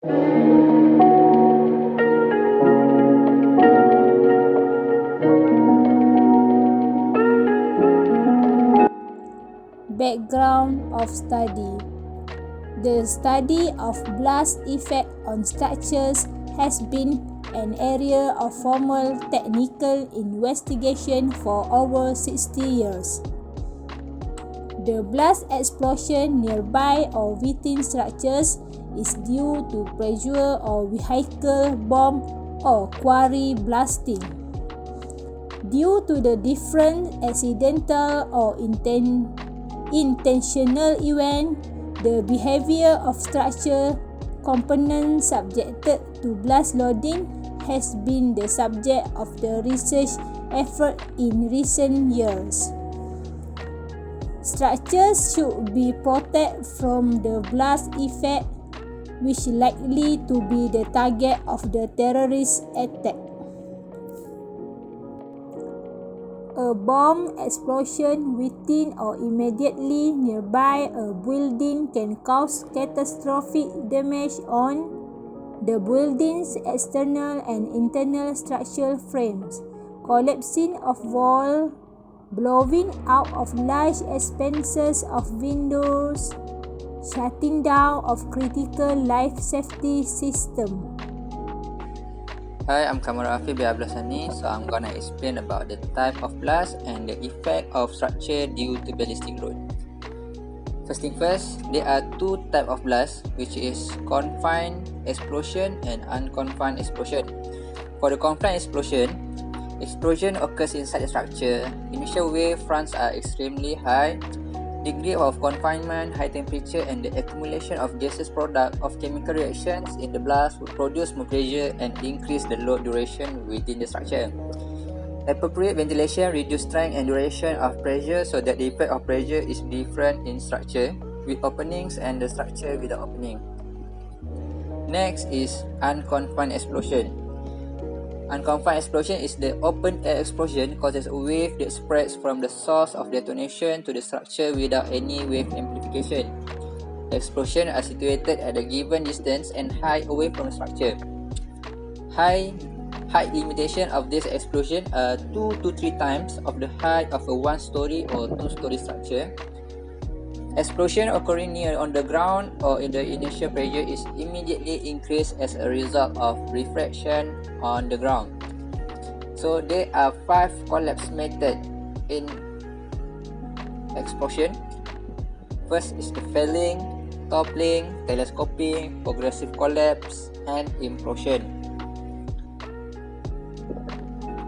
Background of study. The study of blast effect on structures has been an area of formal technical investigation for over 60 years. The blast explosion nearby or within structures is due to pressure or vehicle bomb or quarry blasting. Due to the different accidental or intentional event, the behavior of structure components subjected to blast loading has been the subject of the research effort in recent years. Structures should be protected from the blast effect, which likely to be the target of the terrorist attack. A bomb explosion within or immediately nearby a building can cause catastrophic damage on the building's external and internal structural frames, collapsing of walls, blowing out of large expanses of windows, shutting down of critical life safety systems. Hi, I'm Kamarafi Biablasani, so I'm gonna explain about the type of blast and the effect of structure due to ballistic load. First thing first, there are two types of blast, which is confined explosion and unconfined explosion. For the confined explosion occurs inside the structure. Initial wave fronts are extremely high. Degree of confinement, high temperature, and the accumulation of gaseous product of chemical reactions in the blast will produce more pressure and increase the load duration within the structure. Appropriate ventilation reduce strength and duration of pressure so that the effect of pressure is different in structure with openings and the structure without opening. Next is unconfined explosion. Unconfined explosion is the open air explosion causes a wave that spreads from the source of detonation to the structure without any wave amplification. The explosions are situated at a given distance and height away from the structure. Height limitation of this explosion are 2 to 3 times of the height of a 1-story or 2-story structure. Explosion occurring near on the ground or in the initial pressure is immediately increased as a result of refraction on the ground. So there are 5 collapse methods in explosion. First is the felling, toppling, telescoping, progressive collapse, and implosion.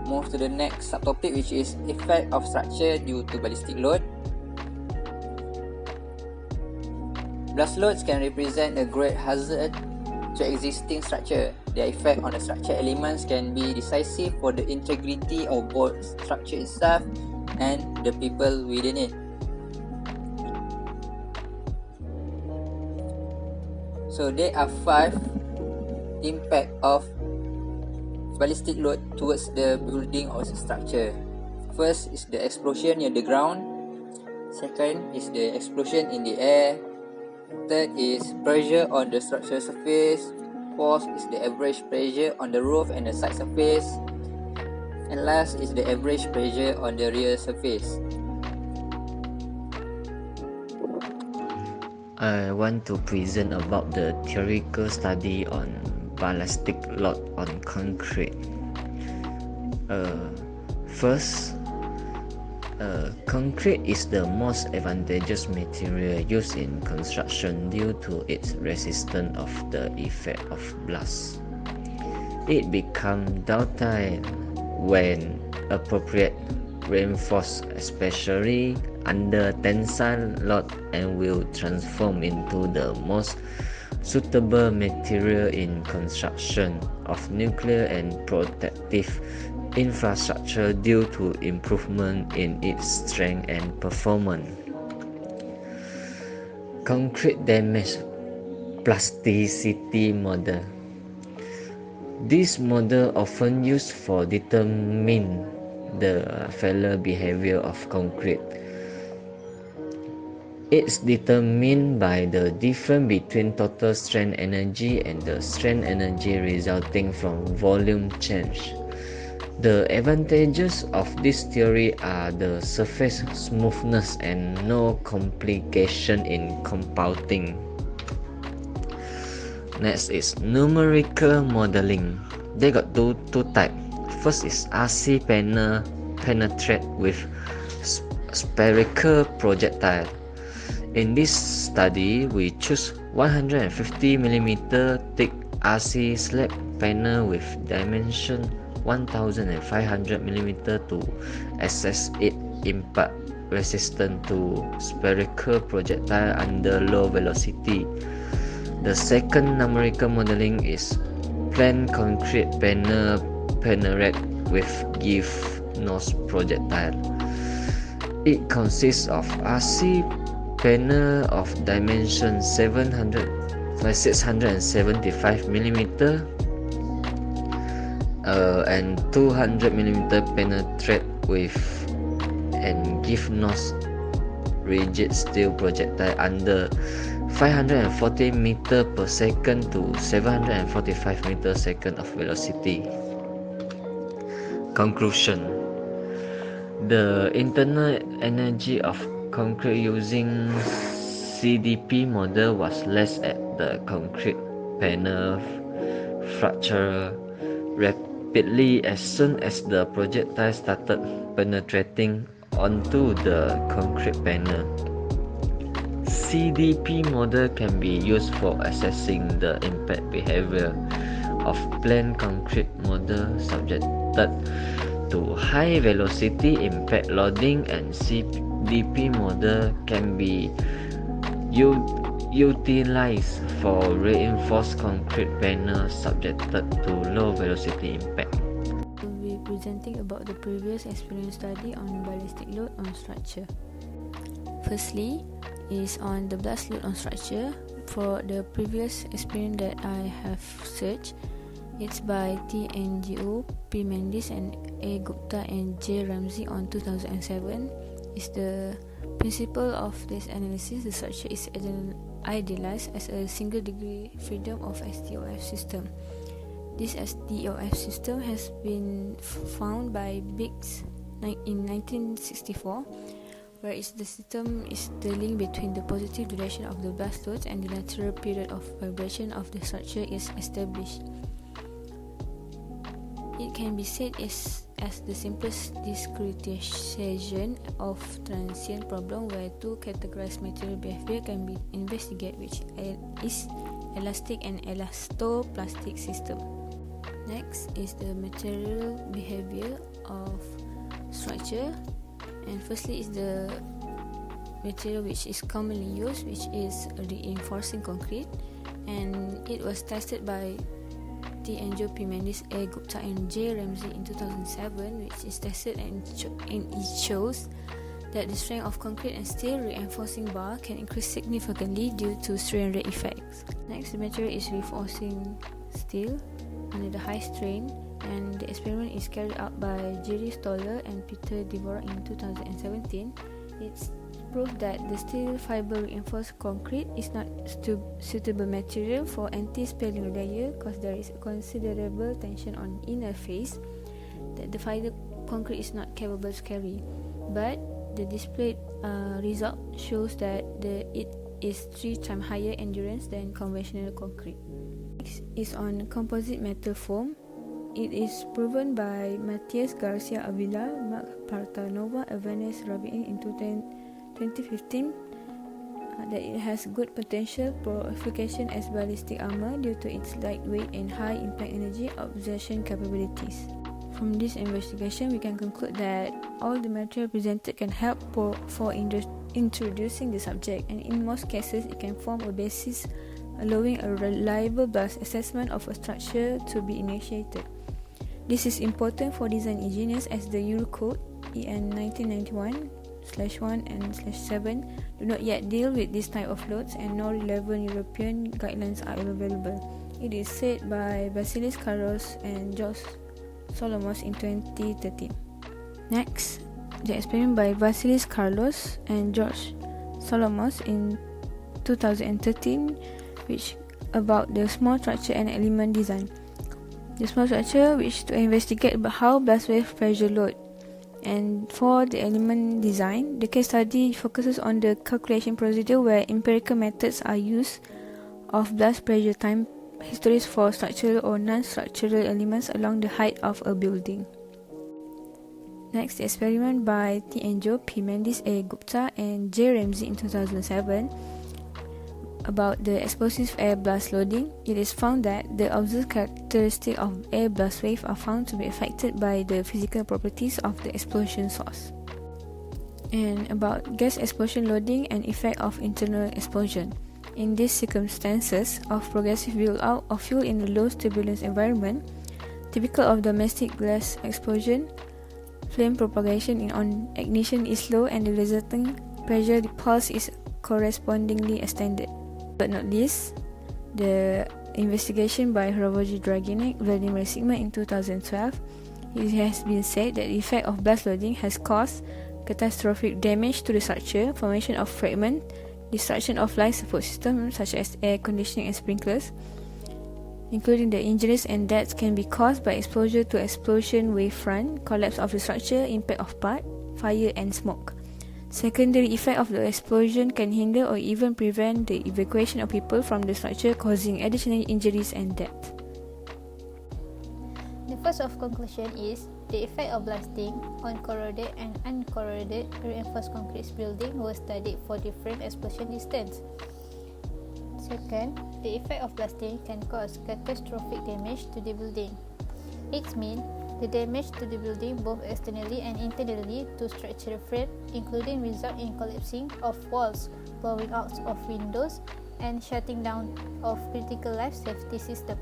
Move to the next subtopic, which is effect of structure due to ballistic load. Blast loads can represent a great hazard to existing structure. Their effect on the structure elements can be decisive for the integrity of both structure itself and the people within it. So there are 5 impact of ballistic load towards the building or the structure. First is the explosion near the ground. Second is the explosion in the air. Third is pressure on the structural surface. Fourth is the average pressure on the roof and the side surface. And last is the average pressure on the rear surface. I want to present about the theoretical study on ballistic load on concrete. First, concrete is the most advantageous material used in construction due to its resistance of the effect of blast. It becomes ductile when appropriate reinforced, especially under tensile load, and will transform into the most suitable material in construction of nuclear and protective infrastructure due to improvement in its strength and performance. Concrete damage plasticity model. This model often used for determining the failure behavior of concrete. It's determined by the difference between total strain energy and the strain energy resulting from volume change. The advantages of this theory are the surface smoothness and no complication in compounding. Next is numerical modeling. They got two types. First is RC panel penetrate with spherical projectile. In this study, we choose 150mm thick RC slab panel with dimension 1500mm to assess its impact resistant to spherical projectile under low velocity. The second numerical modeling is plain concrete panel penetrate with give nose projectile. It consists of RC panel of dimension 675mm and 200mm penetrate with and give nose rigid steel projectile under 540 meter per second to 745 meter second of velocity. Conclusion: the internal energy of concrete using CDP model was less at the concrete panel fracture rapidly as soon as the projectile started penetrating onto the concrete panel. CDP model can be used for assessing the impact behavior of plain concrete model subjected to high velocity impact loading, and CDP model can be utilized for reinforced concrete panels subjected to low velocity impact. We'll be presenting about the previous experience study on ballistic load on structure. Firstly is on the blast load on structure. For the previous experience that I have searched, it's by T. Ngo, P. Mendes and A. Gupta and J. Ramsey on 2007. Is the principle of this analysis, the structure is idealized as a single degree freedom of STOF system. This STOF system has been found by Biggs in 1964, where the system is the link between the positive direction of the blast loads and the natural period of vibration of the structure is established. It can be said as the simplest discretization of transient problem where two categorized material behavior can be investigated, which is elastic and elastoplastic system. Next is the material behavior of structure, and firstly is the material which is commonly used, which is reinforcing concrete, and it was tested by T. Ngo, P. Mendes, A. Gupta and J. Ramsey in 2007, which is tested and it shows that the strength of concrete and steel reinforcing bar can increase significantly due to strain rate effects. Next, the material is reinforcing steel under the high strain, and the experiment is carried out by Jerry Stoller and Peter Dvorak in 2017. It's proved that the steel fiber reinforced concrete is not suitable material for anti-spalling layer because there is considerable tension on inner face that the fiber concrete is not capable to carry. But the displayed result shows that it is 3 times higher endurance than conventional concrete. Next is on composite metal foam. It is proven by Matias Garcia Avila, Mark Partanova, Evanes Rabin in 2015 that it has good potential for application as ballistic armor due to its lightweight and high impact energy absorption capabilities. From this investigation, we can conclude that all the material presented can help for introducing the subject, and in most cases it can form a basis allowing a reliable blast assessment of a structure to be initiated. This is important for design engineers as the Eurocode EN 1991/1 and /7 do not yet deal with this type of loads, and no relevant European guidelines are available. It is said by Vasilis Karos and George Solomos in 2013. Next, the experiment by Vasilis Carlos and George Solomos in 2013, which about the small structure and element design. The small structure which to investigate about how blast wave pressure load. And for the element design, the case study focuses on the calculation procedure where empirical methods are used of blast pressure time histories for structural or non-structural elements along the height of a building. Next, the experiment by T. Enjo, P. Mendes, A. Gupta and J. Ramsey in 2007 about the explosive air blast loading. It is found that the observed characteristics of air blast wave are found to be affected by the physical properties of the explosion source. And about gas explosion loading and effect of internal explosion. In these circumstances of progressive build-out of fuel in a low turbulence environment, typical of domestic gas explosion, flame propagation on ignition is low and the resulting pressure pulse is correspondingly extended. But not least, the investigation by Hravoje Draginek, Vladimir Sigma in 2012, it has been said that the effect of blast loading has caused catastrophic damage to the structure, formation of fragment, destruction of life support systems such as air conditioning and sprinklers, including the injuries and deaths can be caused by exposure to explosion wave front, collapse of the structure, impact of part, fire and smoke. Secondary effect of the explosion can hinder or even prevent the evacuation of people from the structure, causing additional injuries and death. The first of conclusion is the effect of blasting on corroded and uncorroded reinforced concrete building was studied for different explosion distance. Second, the effect of blasting can cause catastrophic damage to the building. It means the damage to the building both externally and internally to structural frame, including result in collapsing of walls, blowing out of windows, and shutting down of critical life safety system.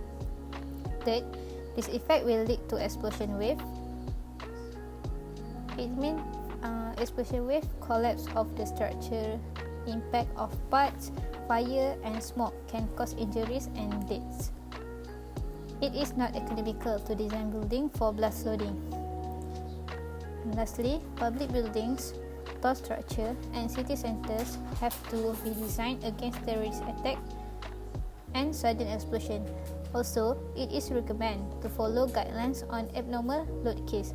Third, this effect will lead to explosion wave. It means explosion wave, collapse of the structure, impact of parts, fire and smoke can cause injuries and deaths. It is not economical to design building for blast loading. And lastly, public buildings, tall structure, and city centers have to be designed against terrorist attack and sudden explosion. Also, it is recommended to follow guidelines on abnormal load case.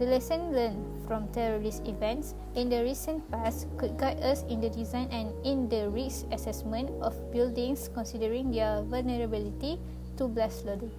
The lesson learned from terrorist events in the recent past could guide us in the design and in the risk assessment of buildings considering their vulnerability to blast loading.